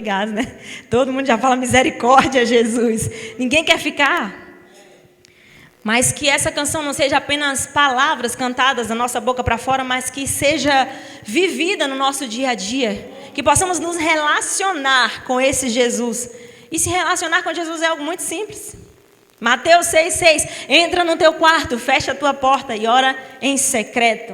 Obrigado, né? Todo mundo já fala misericórdia, Jesus. Ninguém quer ficar. Mas que essa canção não seja apenas palavras cantadas da nossa boca para fora, mas que seja vivida no nosso dia a dia. Que possamos nos relacionar com esse Jesus. E se relacionar com Jesus é algo muito simples. Mateus 6,6. Entra no teu quarto, fecha a tua porta e ora em secreto.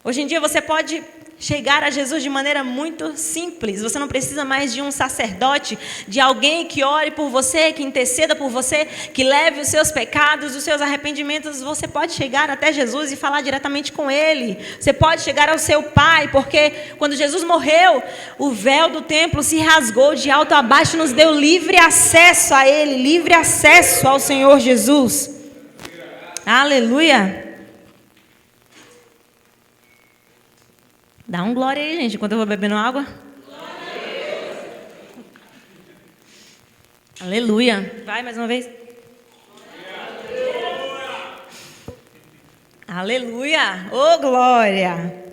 Hoje em dia você pode chegar a Jesus de maneira muito simples. Você não precisa mais de um sacerdote, de alguém que ore por você, que interceda por você, que leve os seus pecados, os seus arrependimentos. Você pode chegar até Jesus e falar diretamente com Ele. Você pode chegar ao seu Pai, porque quando Jesus morreu, o véu do templo se rasgou de alto a baixo, nos deu livre acesso a Ele, livre acesso ao Senhor Jesus. Aleluia! Dá um glória aí, gente, enquanto eu vou bebendo água. Aleluia. Vai mais uma vez. Aleluia. Oh, glória.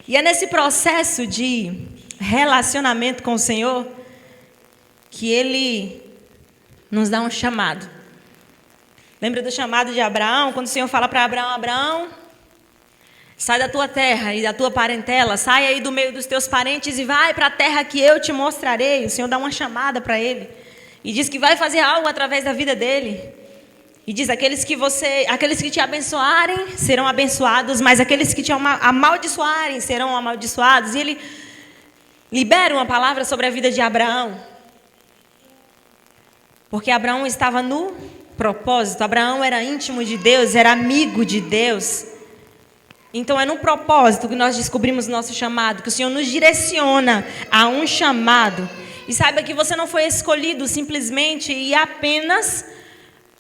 E é nesse processo de relacionamento com o Senhor que Ele nos dá um chamado. Lembra do chamado de Abraão? Quando o Senhor fala para Abraão: Abraão, sai da tua terra e da tua parentela, sai aí do meio dos teus parentes e vai para a terra que eu te mostrarei. O Senhor dá uma chamada para ele e diz que vai fazer algo através da vida dele. E diz: aqueles que te abençoarem serão abençoados, mas aqueles que te amaldiçoarem serão amaldiçoados. E ele libera uma palavra sobre a vida de Abraão. Porque Abraão estava no propósito. Abraão era íntimo de Deus, era amigo de Deus. Então é no propósito que nós descobrimos o nosso chamado, que o Senhor nos direciona a um chamado. E saiba que você não foi escolhido simplesmente e apenas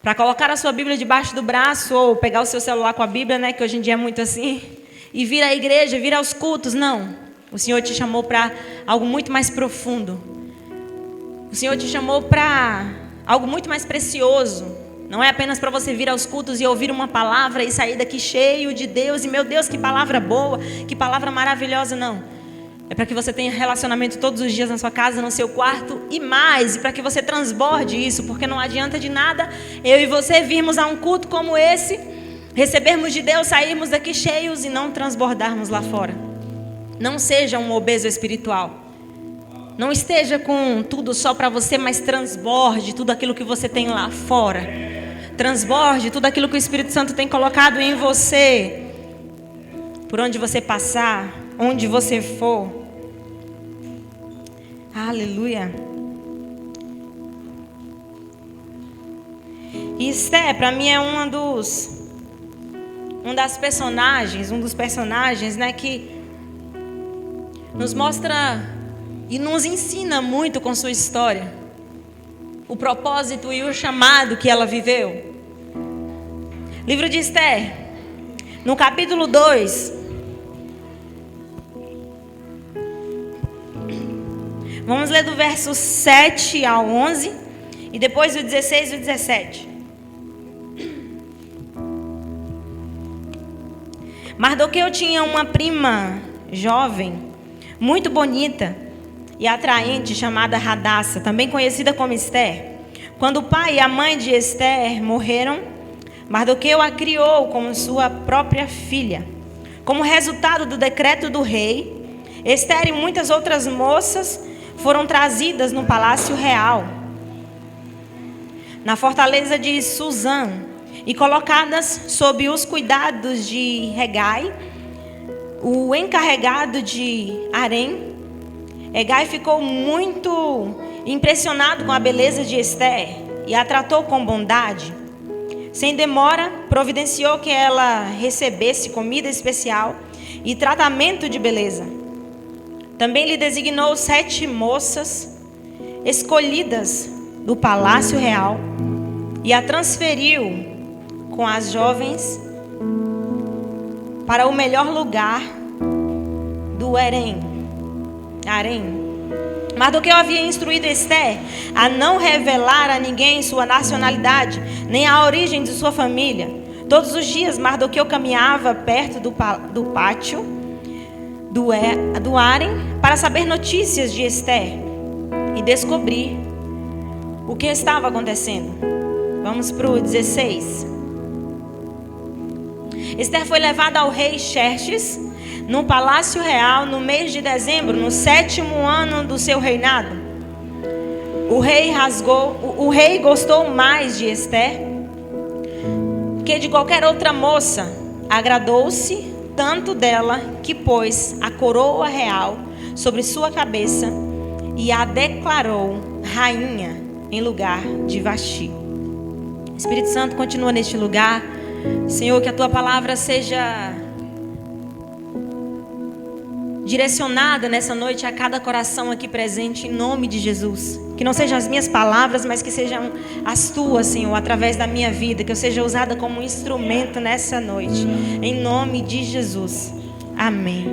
para colocar a sua Bíblia debaixo do braço ou pegar o seu celular com a Bíblia, né, que hoje em dia é muito assim, e vir à igreja, vir aos cultos. Não, o Senhor te chamou para algo muito mais profundo. O Senhor te chamou para algo muito mais precioso. Não é apenas para você vir aos cultos e ouvir uma palavra e sair daqui cheio de Deus. E meu Deus, que palavra boa, que palavra maravilhosa. Não. É para que você tenha relacionamento todos os dias na sua casa, no seu quarto e mais. E para que você transborde isso. Porque não adianta de nada eu e você virmos a um culto como esse, recebermos de Deus, sairmos daqui cheios e não transbordarmos lá fora. Não seja um obeso espiritual. Não esteja com tudo só para você, mas transborde tudo aquilo que você tem lá fora. Transborde tudo aquilo que o Espírito Santo tem colocado em você. Por onde você passar, onde você for. Aleluia. E Esther, para mim, é um dos personagens, né, que nos mostra e nos ensina muito com sua história. O propósito e o chamado que ela viveu. Livro de Esther, no capítulo 2. Vamos ler do verso 7 ao 11 e depois do 16 e o 17. Mardoqueu tinha uma prima jovem, muito bonita e atraente, chamada Hadassa, também conhecida como Esther. Quando o pai e a mãe de Esther morreram, Mardoqueu a criou como sua própria filha. Como resultado do decreto do rei, Esther e muitas outras moças foram trazidas no palácio real, na fortaleza de Suzã, e colocadas sob os cuidados de Hegai, o encarregado de Harém. Hegai ficou muito impressionado com a beleza de Esther e a tratou com bondade. Sem demora, providenciou que ela recebesse comida especial e tratamento de beleza. Também lhe designou 7 moças escolhidas do palácio real e a transferiu com as jovens para o melhor lugar do Harém. Mardoqueu havia instruído Esther a não revelar a ninguém sua nacionalidade, nem a origem de sua família. Todos os dias Mardoqueu caminhava perto do pátio do Harem para saber notícias de Ester e descobrir o que estava acontecendo. Vamos para o 16. Ester foi levada ao rei Xerxes no palácio real no mês de dezembro, no 7º ano do seu reinado. O rei gostou mais de Ester que de qualquer outra moça. Agradou-se tanto dela que pôs a coroa real sobre sua cabeça e a declarou rainha em lugar de Vasti. Espírito Santo, continua neste lugar. Senhor, que a tua palavra seja direcionada nessa noite a cada coração aqui presente, em nome de Jesus. Que não sejam as minhas palavras, mas que sejam as tuas, Senhor, através da minha vida. Que eu seja usada como um instrumento nessa noite, em nome de Jesus. Amém.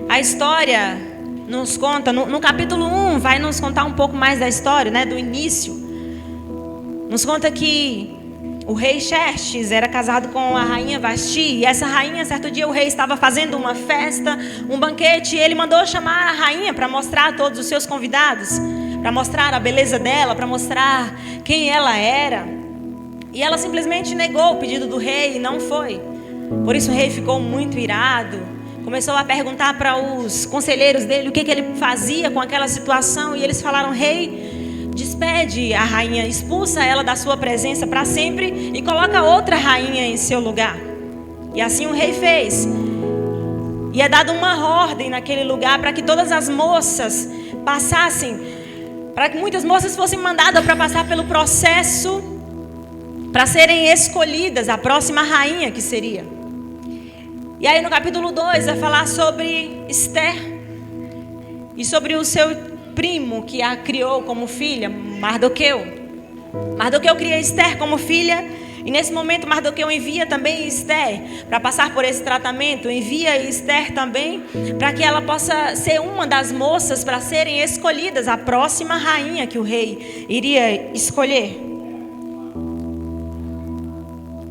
A história nos conta, no capítulo 1, vai nos contar um pouco mais da história, né, do início. Nos conta que o rei Xerxes era casado com a rainha Vasti. E essa rainha, certo dia, o rei estava fazendo uma festa, um banquete. E ele mandou chamar a rainha para mostrar a todos os seus convidados, para mostrar a beleza dela, para mostrar quem ela era. E ela simplesmente negou o pedido do rei e não foi. Por isso o rei ficou muito irado. Começou a perguntar para os conselheiros dele o que ele fazia com aquela situação. E eles falaram: rei, despede a rainha, expulsa ela da sua presença para sempre e coloca outra rainha em seu lugar. E assim o rei fez. E é dada uma ordem naquele lugar para que todas as moças passassem, para que muitas moças fossem mandadas para passar pelo processo, para serem escolhidas a próxima rainha que seria. E aí no capítulo 2 vai falar sobre Ester e sobre o seu primo que a criou como filha, Mardoqueu. Mardoqueu cria Ester como filha. E nesse momento Mardoqueu envia também Ester para passar por esse tratamento. Envia Ester também para que ela possa ser uma das moças para serem escolhidas a próxima rainha que o rei iria escolher.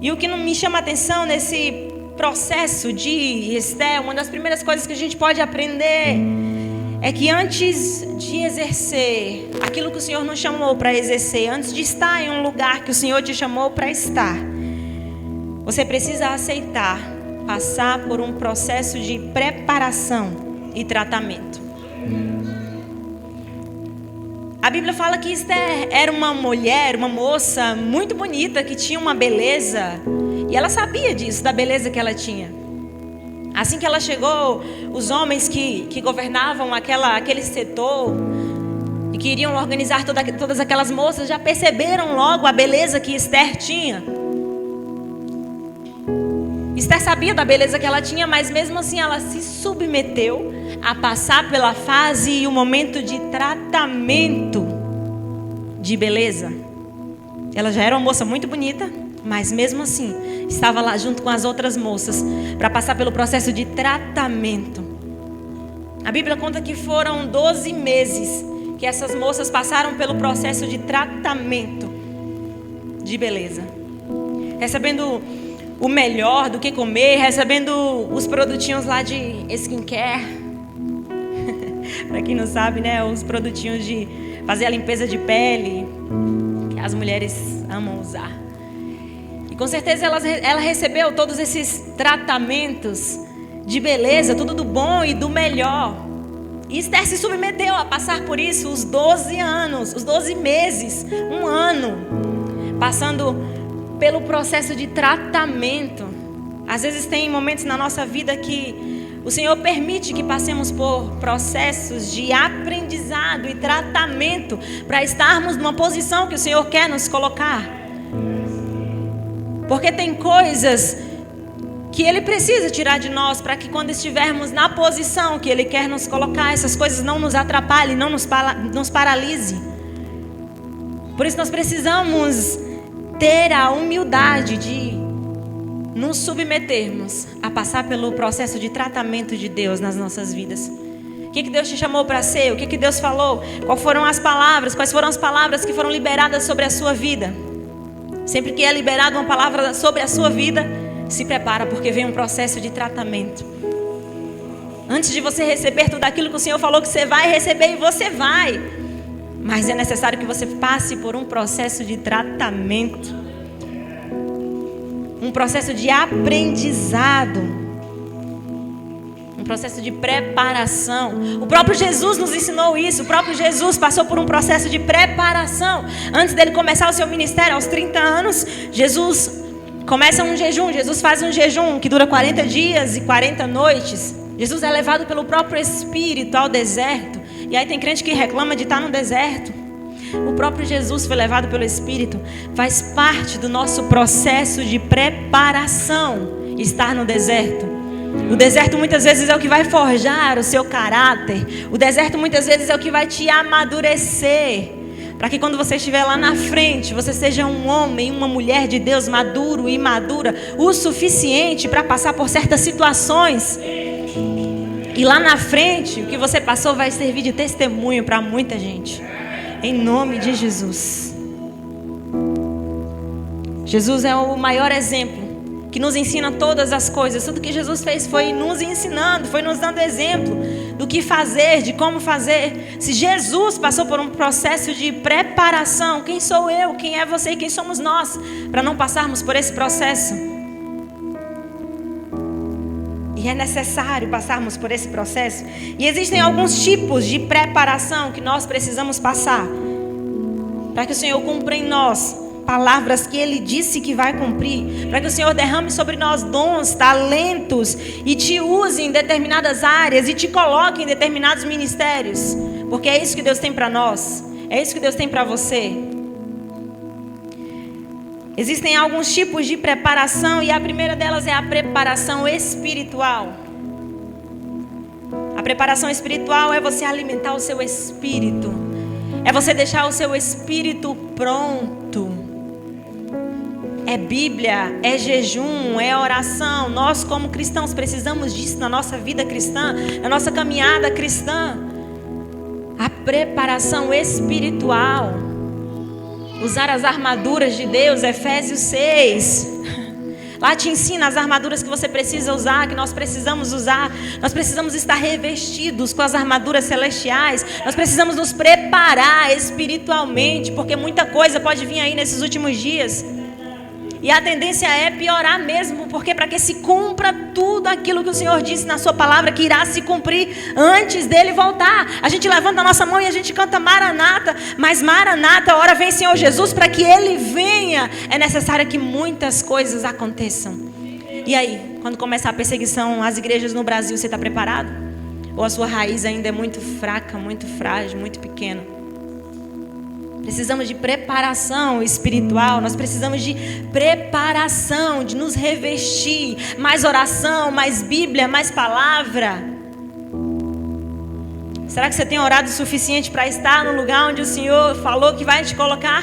E o que não me chama a atenção nesse processo de Ester, uma das primeiras coisas que a gente pode aprender é que antes de exercer aquilo que o Senhor nos chamou para exercer, antes de estar em um lugar que o Senhor te chamou para estar, você precisa aceitar passar por um processo de preparação e tratamento. A Bíblia fala que Ester era uma mulher, uma moça muito bonita, que tinha uma beleza, e ela sabia disso, da beleza que ela tinha. Assim que ela chegou, os homens que governavam aquele setor e que iriam organizar todas aquelas moças já perceberam logo a beleza que Ester tinha. Esther sabia da beleza que ela tinha, mas mesmo assim ela se submeteu a passar pela fase e o momento de tratamento de beleza. Ela já era uma moça muito bonita, mas mesmo assim estava lá junto com as outras moças para passar pelo processo de tratamento. A Bíblia conta que foram 12 meses que essas moças passaram pelo processo de tratamento de beleza, recebendo o melhor do que comer, recebendo os produtinhos lá de skincare. Para quem não sabe, né, os produtinhos de fazer a limpeza de pele que as mulheres amam usar. E com certeza ela recebeu todos esses tratamentos de beleza, tudo do bom e do melhor. E Esther se submeteu a passar por isso os 12 anos, os 12 meses, um ano, passando pelo processo de tratamento. Às vezes tem momentos na nossa vida que o Senhor permite que passemos por processos de aprendizado e tratamento para estarmos numa posição que o Senhor quer nos colocar. Porque tem coisas que Ele precisa tirar de nós para que quando estivermos na posição que Ele quer nos colocar, essas coisas não nos atrapalhem, não nos paralise. Por isso nós precisamos ter a humildade de nos submetermos a passar pelo processo de tratamento de Deus nas nossas vidas. O que Deus te chamou para ser? O que Deus falou? Quais foram as palavras que foram liberadas sobre a sua vida? Sempre que é liberada uma palavra sobre a sua vida, se prepara, porque vem um processo de tratamento. Antes de você receber tudo aquilo que o Senhor falou que você vai receber, e você vai. Mas é necessário que você passe por um processo de tratamento. Um processo de aprendizado. Um processo de preparação. O próprio Jesus nos ensinou isso. O próprio Jesus passou por um processo de preparação. Antes dele começar o seu ministério, aos 30 anos, Jesus começa um jejum. Jesus faz um jejum que dura 40 dias e 40 noites. Jesus é levado pelo próprio Espírito ao deserto. E aí tem crente que reclama de estar no deserto. O próprio Jesus foi levado pelo Espírito. Faz parte do nosso processo de preparação estar no deserto. O deserto muitas vezes é o que vai forjar o seu caráter. O deserto muitas vezes é o que vai te amadurecer, para que quando você estiver lá na frente, você seja um homem, uma mulher de Deus maduro e madura o suficiente para passar por certas situações. E lá na frente, o que você passou vai servir de testemunho para muita gente. Em nome de Jesus. Jesus é o maior exemplo, que nos ensina todas as coisas. Tudo que Jesus fez foi nos ensinando, foi nos dando exemplo do que fazer, de como fazer. Se Jesus passou por um processo de preparação, quem sou eu, quem é você e quem somos nós, para não passarmos por esse processo? E é necessário passarmos por esse processo. E existem alguns tipos de preparação que nós precisamos passar, para que o Senhor cumpra em nós palavras que Ele disse que vai cumprir, para que o Senhor derrame sobre nós dons, talentos, e te use em determinadas áreas, e te coloque em determinados ministérios, porque é isso que Deus tem para nós, é isso que Deus tem para você. Existem alguns tipos de preparação, e a primeira delas é a preparação espiritual. A preparação espiritual é você alimentar o seu espírito, é você deixar o seu espírito pronto. É Bíblia, é jejum, é oração. Nós como cristãos precisamos disso na nossa vida cristã, na nossa caminhada cristã. A preparação espiritual. Usar as armaduras de Deus, Efésios 6. Lá te ensina as armaduras que você precisa usar, que nós precisamos usar. Nós precisamos estar revestidos com as armaduras celestiais. Nós precisamos nos preparar espiritualmente, porque muita coisa pode vir aí nesses últimos dias. E a tendência é piorar mesmo, porque para que se cumpra tudo aquilo que o Senhor disse na sua palavra, que irá se cumprir antes dele voltar. A gente levanta a nossa mão e a gente canta Maranata, mas Maranata, ora vem Senhor Jesus, para que ele venha, é necessário que muitas coisas aconteçam. E aí, quando começar a perseguição às igrejas no Brasil, você está preparado? Ou a sua raiz ainda é muito fraca, muito frágil, muito pequena? Precisamos de preparação espiritual, nós precisamos de preparação, de nos revestir, mais oração, mais Bíblia, mais palavra. Será que você tem orado o suficiente para estar no lugar onde o Senhor falou que vai te colocar?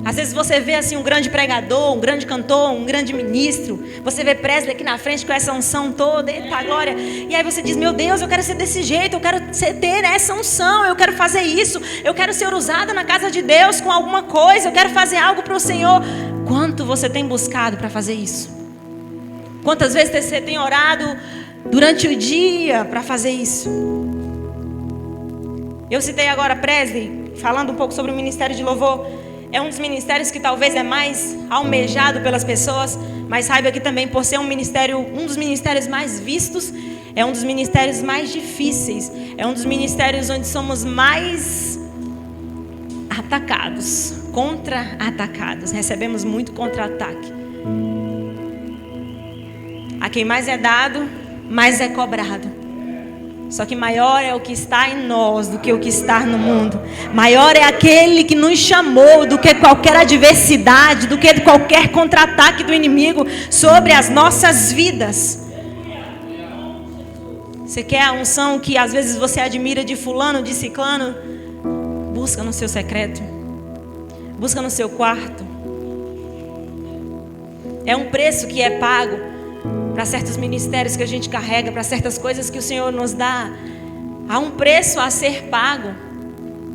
Às vezes você vê assim um grande pregador, um grande cantor, um grande ministro. Você vê Presley aqui na frente com essa unção toda, eita glória. E aí você diz, meu Deus, eu quero ser desse jeito, eu quero ter essa unção, eu quero fazer isso. Eu quero ser usada na casa de Deus com alguma coisa, eu quero fazer algo para o Senhor. Quanto você tem buscado para fazer isso? Quantas vezes você tem orado durante o dia para fazer isso? Eu citei agora Presley, falando um pouco sobre o ministério de louvor. É um dos ministérios que talvez é mais almejado pelas pessoas, mas saiba que também, por ser um dos ministérios mais vistos, é um dos ministérios mais difíceis, é um dos ministérios onde somos mais atacados, contra-atacados, recebemos muito contra-ataque. A quem mais é dado, mais é cobrado. Só que maior é o que está em nós do que o que está no mundo. Maior é aquele que nos chamou do que qualquer adversidade, do que qualquer contra-ataque do inimigo sobre as nossas vidas. Você quer a unção que às vezes você admira de fulano, de ciclano? Busca no seu secreto. Busca no seu quarto. É um preço que é pago para certos ministérios que a gente carrega, para certas coisas que o Senhor nos dá. Há um preço a ser pago.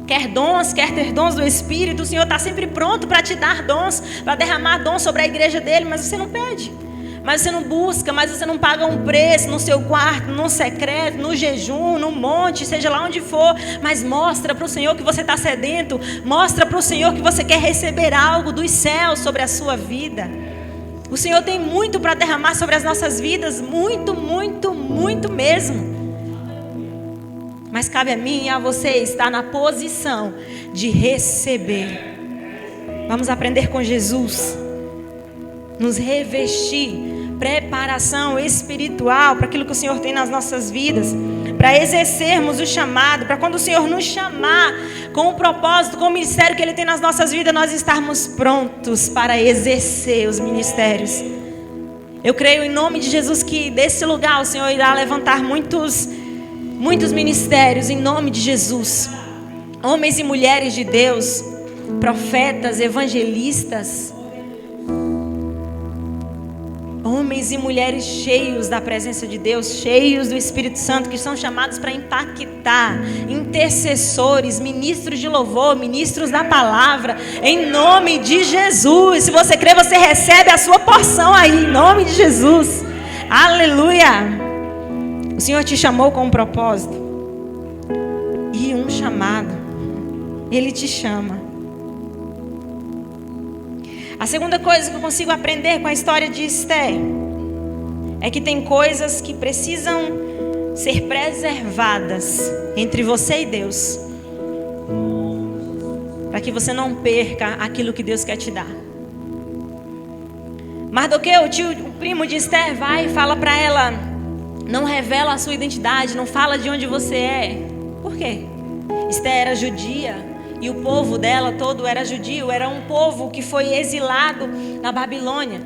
quer ter dons do Espírito, o Senhor está sempre pronto para te dar dons, para derramar dons sobre a igreja dele, mas você não pede, mas você não busca, mas você não paga um preço no seu quarto, no secreto, no jejum, no monte, seja lá onde for, mas mostra para o Senhor que você está sedento, mostra para o Senhor que você quer receber algo dos céus sobre a sua vida. O Senhor tem muito para derramar sobre as nossas vidas, muito, muito, muito mesmo. Mas cabe a mim e a você estar na posição de receber. Vamos aprender com Jesus. Nos revestir. Preparação espiritual para aquilo que o Senhor tem nas nossas vidas. Para exercermos o chamado. Para quando o Senhor nos chamar com o propósito, com o ministério que Ele tem nas nossas vidas, nós estarmos prontos para exercer os ministérios. Eu creio em nome de Jesus que desse lugar o Senhor irá levantar muitos ministérios em nome de Jesus. Homens e mulheres de Deus, profetas, evangelistas, homens e mulheres cheios da presença de Deus, cheios do Espírito Santo, que são chamados para impactar, intercessores, ministros de louvor, ministros da palavra, em nome de Jesus. Se você crê, você recebe a sua porção aí, em nome de Jesus. Aleluia. O Senhor te chamou com um propósito e um chamado. Ele te chama. A segunda coisa que eu consigo aprender com a história de Esther é que tem coisas que precisam ser preservadas entre você e Deus, para que você não perca aquilo que Deus quer te dar. Mardoqueu, o primo de Esther, vai e fala para ela: não revela a sua identidade, não fala de onde você é. Por quê? Esther era judia e o povo dela todo era judio. Era um povo que foi exilado na Babilônia.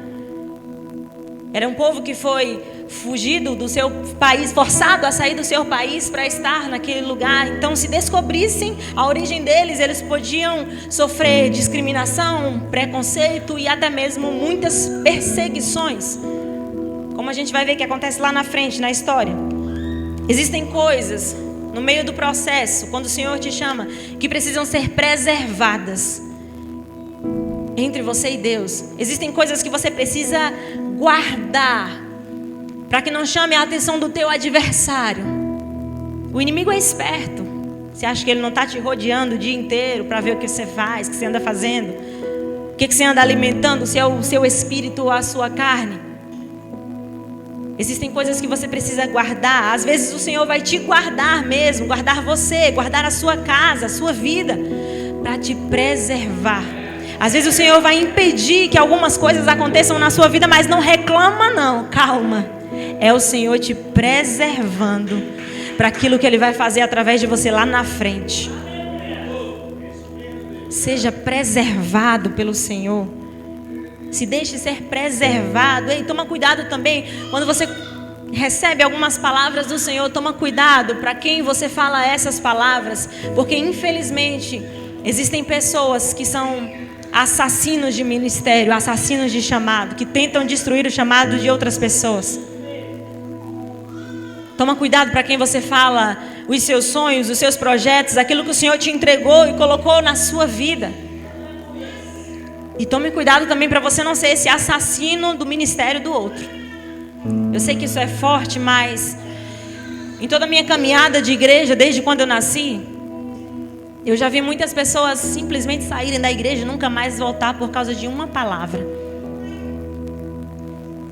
Era um povo que foi fugido do seu país, forçado a sair do seu país para estar naquele lugar. Então, se descobrissem a origem deles, eles podiam sofrer discriminação, preconceito e até mesmo muitas perseguições. Como a gente vai ver que acontece lá na frente, na história. Existem coisas no meio do processo, quando o Senhor te chama, que precisam ser preservadas entre você e Deus. Existem coisas que você precisa guardar, para que não chame a atenção do teu adversário. O inimigo é esperto. Você acha que ele não está te rodeando o dia inteiro para ver o que você faz, o que você anda fazendo, o que você anda alimentando, o seu espírito ou a sua carne? Existem coisas que você precisa guardar. Às vezes o Senhor vai te guardar mesmo, guardar você, guardar a sua casa, a sua vida, para te preservar. Às vezes o Senhor vai impedir que algumas coisas aconteçam na sua vida, mas não reclama não, calma. É o Senhor te preservando para aquilo que Ele vai fazer através de você lá na frente. Seja preservado pelo Senhor. Se deixe ser preservado. Ei, toma cuidado também quando você recebe algumas palavras do Senhor. Toma cuidado para quem você fala essas palavras, porque infelizmente existem pessoas que são assassinos de ministério, assassinos de chamado, que tentam destruir o chamado de outras pessoas. Toma cuidado para quem você fala os seus sonhos, os seus projetos, aquilo que o Senhor te entregou e colocou na sua vida. E tome cuidado também para você não ser esse assassino do ministério do outro. Eu sei que isso é forte, mas em toda a minha caminhada de igreja, desde quando eu nasci, eu já vi muitas pessoas simplesmente saírem da igreja e nunca mais voltar por causa de uma palavra.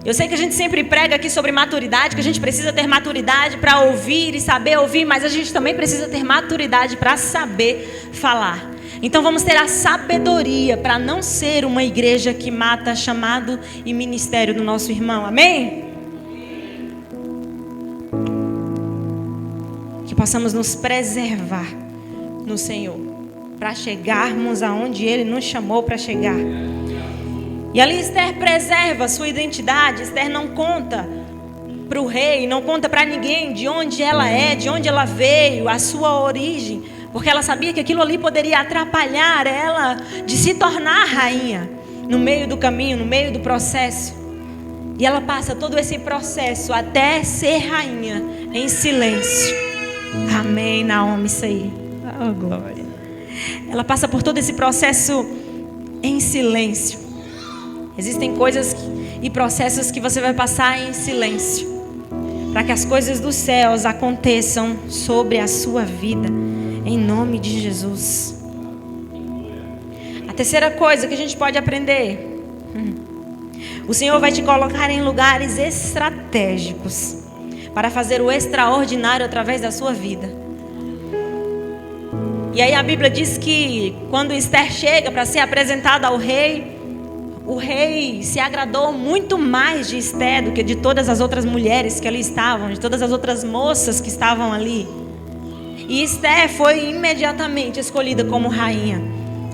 Eu sei que a gente sempre prega aqui sobre maturidade, que a gente precisa ter maturidade para ouvir e saber ouvir, mas a gente também precisa ter maturidade para saber falar. Então vamos ter a sabedoria para não ser uma igreja que mata chamado e ministério do nosso irmão. Amém? Que possamos nos preservar no Senhor, para chegarmos aonde Ele nos chamou para chegar. E ali Esther preserva a sua identidade. Esther não conta para o rei, não conta para ninguém de onde ela é, de onde ela veio, a sua origem, porque ela sabia que aquilo ali poderia atrapalhar ela de se tornar rainha no meio do caminho, no meio do processo. E ela passa todo esse processo até ser rainha em silêncio. Amém, Naomi, isso aí. Oh, glória. ela passa por todo esse processo em silêncio. Existem coisas e processos que você vai passar em silêncio, para que as coisas dos céus aconteçam sobre a sua vida, em nome de Jesus. A terceira coisa que a gente pode aprender: o Senhor vai te colocar em lugares estratégicos para fazer o extraordinário através da sua vida. E aí a Bíblia diz que quando Esther chega para ser apresentada ao rei, o rei se agradou muito mais de Esther do que de todas as outras mulheres que ali estavam, de todas as outras moças que estavam ali. E Esther foi imediatamente escolhida como rainha.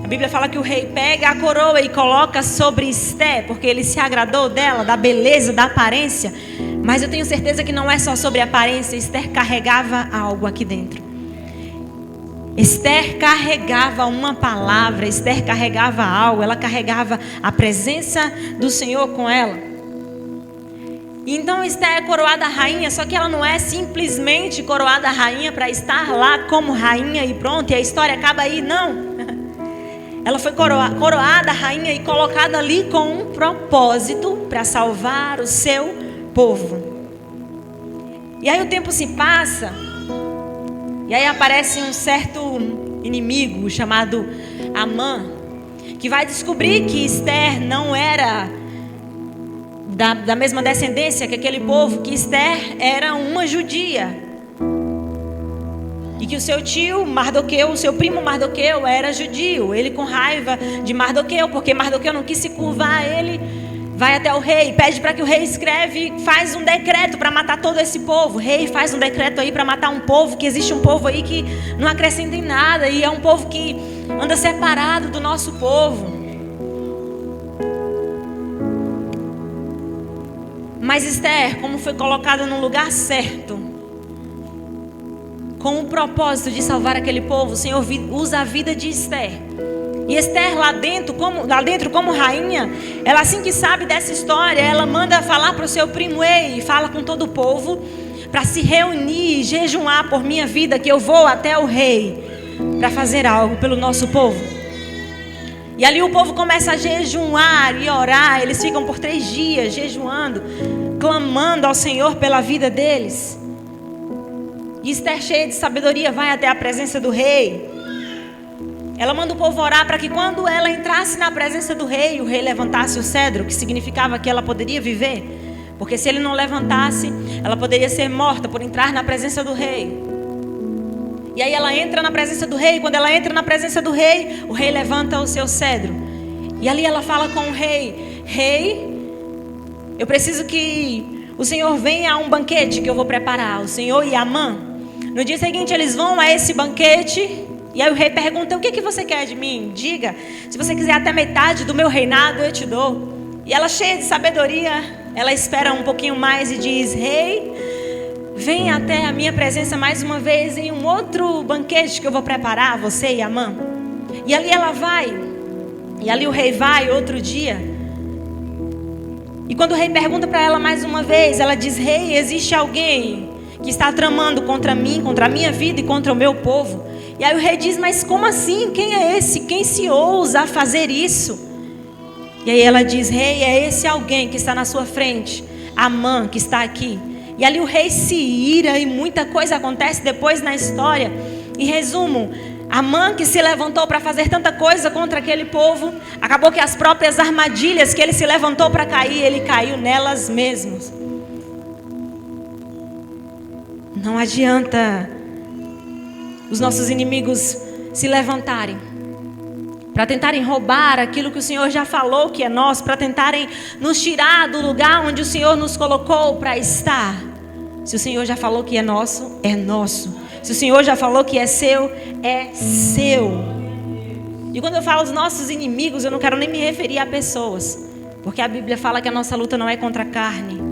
A Bíblia fala que o rei pega a coroa e coloca sobre Esther, porque ele se agradou dela, da beleza, da aparência. Mas eu tenho certeza que não é só sobre a aparência. Esther carregava algo aqui dentro. Esther carregava uma palavra, Esther carregava algo, ela carregava a presença do Senhor com ela. E então Esther é coroada rainha, só que ela não é simplesmente coroada rainha para estar lá como rainha e pronto, e a história acaba aí, não. Ela foi coroada rainha e colocada ali com um propósito para salvar o seu povo. E aí o tempo se passa, e aí aparece um certo inimigo chamado Amã, que vai descobrir que Esther não era da mesma descendência que aquele povo, que Esther era uma judia. E que o seu tio Mardoqueu, o seu primo Mardoqueu era judio. Ele, com raiva de Mardoqueu, porque Mardoqueu não quis se curvar a ele, vai até o rei, pede para que o rei escreve, faz um decreto para matar todo esse povo. O rei faz um decreto aí para matar um povo, que existe um povo aí que não acrescenta em nada, e é um povo que anda separado do nosso povo. Mas Esther, como foi colocada no lugar certo, com o propósito de salvar aquele povo, o Senhor usa a vida de Esther. E Esther lá dentro como rainha, ela assim que sabe dessa história, ela manda falar para o seu primo: ei, fala com todo o povo para se reunir e jejuar por minha vida, que eu vou até o rei para fazer algo pelo nosso povo. E ali o povo começa a jejuar e orar. Eles ficam por 3 dias jejuando, clamando ao Senhor pela vida deles. E Esther, cheia de sabedoria, vai até a presença do rei. Ela manda o povo orar para que quando ela entrasse na presença do rei, o rei levantasse o cedro, que significava que ela poderia viver. Porque se ele não levantasse, ela poderia ser morta por entrar na presença do rei. E aí ela entra na presença do rei. Quando ela entra na presença do rei, o rei levanta o seu cedro. E ali ela fala com o rei: rei, eu preciso que o Senhor venha a um banquete que eu vou preparar. O Senhor e Amã. No dia seguinte eles vão a esse banquete. E aí o rei pergunta: o que você quer de mim? Diga, se você quiser até metade do meu reinado, eu te dou. E ela, cheia de sabedoria, ela espera um pouquinho mais e diz: rei, vem até a minha presença mais uma vez em um outro banquete que eu vou preparar, você e Amã. E ali ela vai. E ali o rei vai outro dia. E quando o rei pergunta para ela mais uma vez, ela diz: rei, existe alguém que está tramando contra mim, contra a minha vida e contra o meu povo? E aí o rei diz: mas como assim? Quem é esse? Quem se ousa a fazer isso? E aí ela diz: rei, é esse alguém que está na sua frente, Amã, que está aqui. E ali o rei se ira e muita coisa acontece depois na história. Em resumo, Amã, que se levantou para fazer tanta coisa contra aquele povo, acabou que as próprias armadilhas que ele se levantou para cair, ele caiu nelas mesmas. Não adianta os nossos inimigos se levantarem para tentarem roubar aquilo que o Senhor já falou que é nosso, para tentarem nos tirar do lugar onde o Senhor nos colocou para estar. Se o Senhor já falou que é nosso, é nosso. Se o Senhor já falou que é seu, é seu. E quando eu falo dos nossos inimigos, eu não quero nem me referir a pessoas, porque a Bíblia fala que a nossa luta não é contra a carne,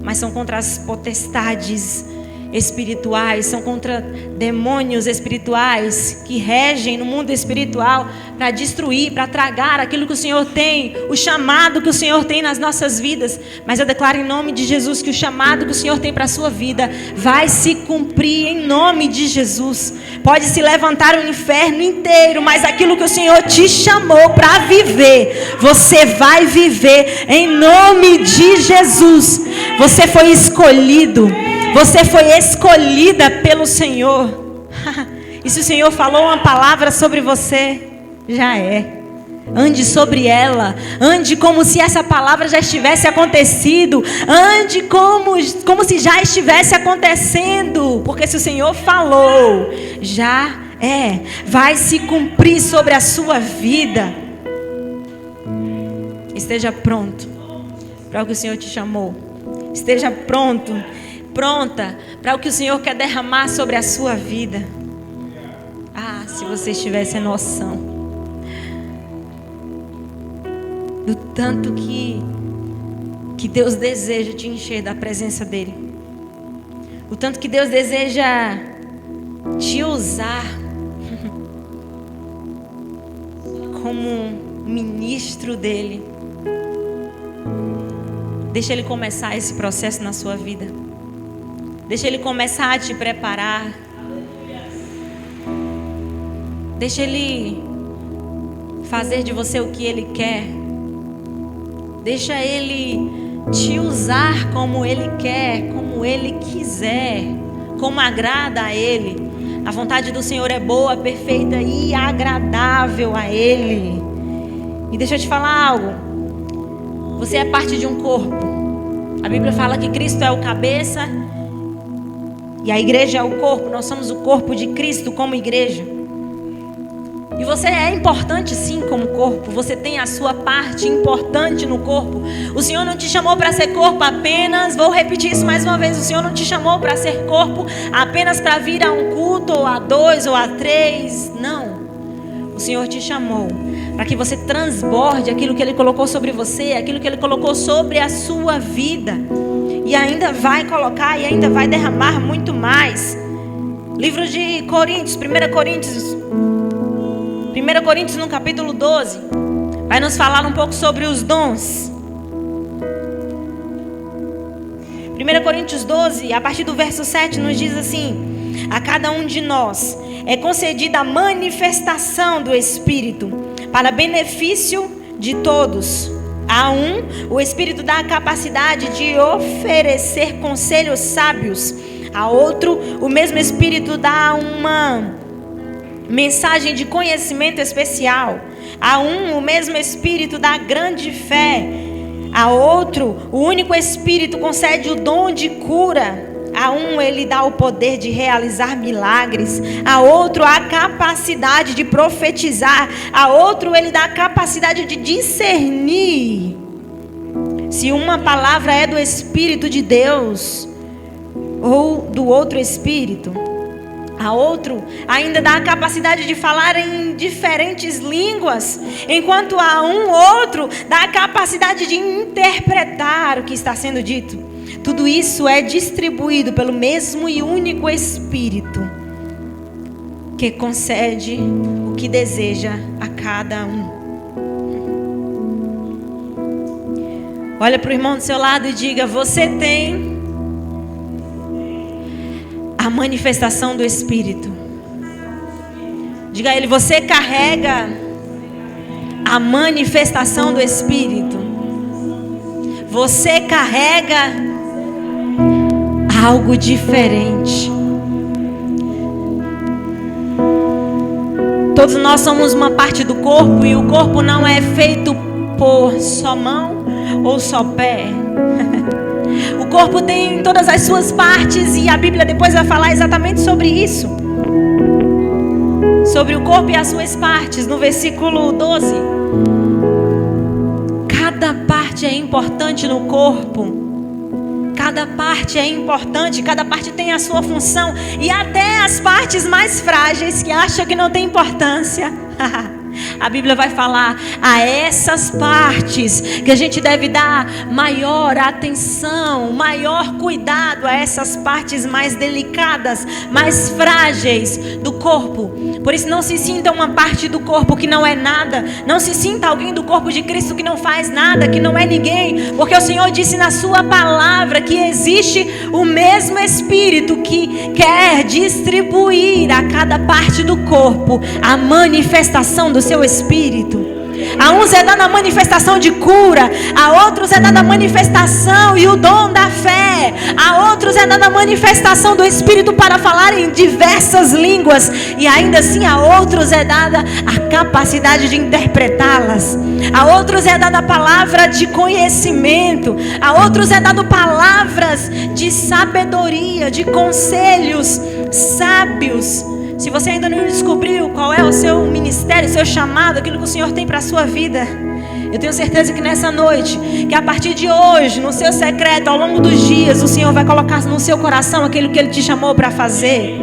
mas são contra as potestades espirituais, são contra demônios espirituais que regem no mundo espiritual para destruir, para tragar aquilo que o Senhor tem, o chamado que o Senhor tem nas nossas vidas. Mas eu declaro em nome de Jesus que o chamado que o Senhor tem para a sua vida vai se cumprir em nome de Jesus. Pode se levantar o inferno inteiro, mas aquilo que o Senhor te chamou para viver, você vai viver em nome de Jesus. Você foi escolhido. Você foi escolhida pelo Senhor. E se o Senhor falou uma palavra sobre você, já é. Ande sobre ela. Ande como se essa palavra já estivesse acontecido. Ande como se já estivesse acontecendo. Porque se o Senhor falou, já é. Vai se cumprir sobre a sua vida. Esteja pronto para o que o Senhor te chamou. Esteja pronta para o que o Senhor quer derramar sobre a sua vida. Ah, se você tivesse noção do tanto que Deus deseja te encher da presença dEle, o tanto que Deus deseja te usar como ministro dEle. Deixa Ele começar esse processo na sua vida. Deixa Ele começar a te preparar. Deixa Ele fazer de você o que Ele quer. Deixa Ele te usar como Ele quer, como Ele quiser, como agrada a Ele. A vontade do Senhor é boa, perfeita e agradável a Ele. E deixa eu te falar algo. Você é parte de um corpo. A Bíblia fala que Cristo é o cabeça e a igreja é o corpo. Nós somos o corpo de Cristo como igreja. E você é importante sim como corpo. Você tem a sua parte importante no corpo. O Senhor não te chamou para ser corpo apenas. Vou repetir isso mais uma vez. O Senhor não te chamou para ser corpo apenas para vir a um culto, ou a 2, ou a 3. Não. O Senhor te chamou para que você transborde aquilo que Ele colocou sobre você, aquilo que Ele colocou sobre a sua vida. E ainda vai colocar e ainda vai derramar muito mais. Livro de Coríntios, 1 Coríntios no capítulo 12, vai nos falar um pouco sobre os dons. 1 Coríntios 12, a partir do verso 7, nos diz assim: a cada um de nós é concedida a manifestação do Espírito, para benefício de todos. A um, o Espírito dá a capacidade de oferecer conselhos sábios. A outro, o mesmo Espírito dá uma mensagem de conhecimento especial. A um, o mesmo Espírito dá grande fé. A outro, o único Espírito concede o dom de cura. A um, Ele dá o poder de realizar milagres. A outro, a capacidade de profetizar. A outro, Ele dá a capacidade de discernir se uma palavra é do Espírito de Deus ou do outro Espírito. A outro ainda dá a capacidade de falar em diferentes línguas, enquanto a um outro dá a capacidade de interpretar o que está sendo dito. Tudo isso é distribuído pelo mesmo e único Espírito, que concede o que deseja a cada um. Olha para o irmão do seu lado e diga: você tem a manifestação do Espírito. Diga a ele: você carrega a manifestação do Espírito. Você carrega algo diferente. Todos nós somos uma parte do corpo, e o corpo não é feito por só mão ou só pé. O corpo tem todas as suas partes, e a Bíblia depois vai falar exatamente sobre isso, sobre o corpo e as suas partes, no versículo 12. Cada parte é importante no corpo. Cada parte é importante, cada parte tem a sua função. E até as partes mais frágeis, que acham que não tem importância, a Bíblia vai falar a essas partes que a gente deve dar maior atenção, maior cuidado a essas partes mais delicadas, mais frágeis do corpo. Por isso, não se sinta uma parte do corpo que não é nada. Não se sinta alguém do corpo de Cristo que não faz nada, que não é ninguém. Porque o Senhor disse na sua palavra que existe o mesmo Espírito que quer distribuir a cada parte do corpo a manifestação do seu Espírito. A uns é dada a manifestação de cura, a outros é dada a manifestação e o dom da fé, a outros é dada a manifestação do Espírito para falar em diversas línguas, e ainda assim a outros é dada a capacidade de interpretá-las, a outros é dada a palavra de conhecimento, a outros é dado palavras de sabedoria, de conselhos sábios. Se você ainda não descobriu qual é o seu ministério, o seu chamado, aquilo que o Senhor tem para a sua vida, eu tenho certeza que nessa noite, que a partir de hoje, no seu secreto, ao longo dos dias, o Senhor vai colocar no seu coração aquilo que Ele te chamou para fazer.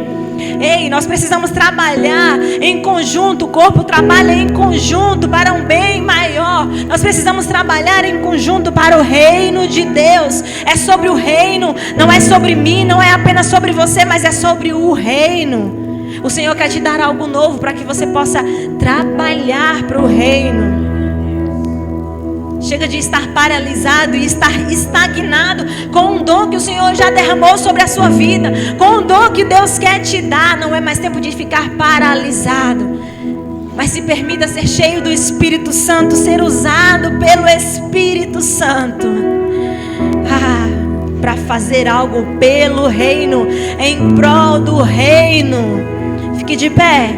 Ei, nós precisamos trabalhar em conjunto, o corpo trabalha em conjunto para um bem maior. Nós precisamos trabalhar em conjunto para o reino de Deus. É sobre o reino, não é sobre mim, não é apenas sobre você, mas é sobre o reino. O Senhor quer te dar algo novo para que você possa trabalhar para o reino. Chega de estar paralisado e estar estagnado com um dom que o Senhor já derramou sobre a sua vida, com um dom que Deus quer te dar. Não é mais tempo de ficar paralisado, mas se permita ser cheio do Espírito Santo, ser usado pelo Espírito Santo para fazer algo pelo reino, em prol do reino. Fique de pé.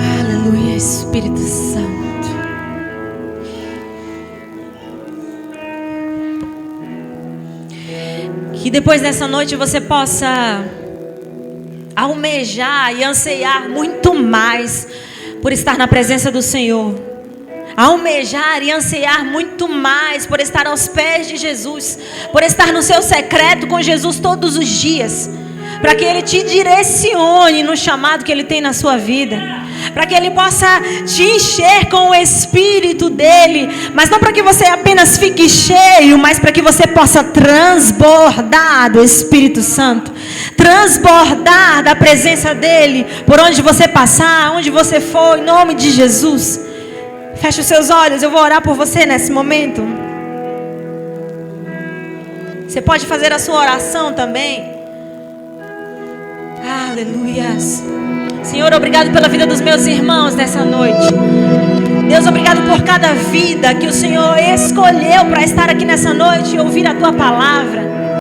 Aleluia, Espírito Santo. Que depois dessa noite você possa almejar e anseiar muito mais por estar na presença do Senhor. Almejar e anseiar muito mais por estar aos pés de Jesus, por estar no seu secreto com Jesus todos os dias, para que Ele te direcione no chamado que Ele tem na sua vida, para que Ele possa te encher com o Espírito dEle, mas não para que você apenas fique cheio, mas para que você possa transbordar do Espírito Santo, transbordar da presença dEle, por onde você passar, onde você for, em nome de Jesus. Feche os seus olhos, eu vou orar por você nesse momento. Você pode fazer a sua oração também. Aleluias. Senhor, obrigado pela vida dos meus irmãos nessa noite. Deus, obrigado por cada vida que o Senhor escolheu para estar aqui nessa noite e ouvir a Tua palavra.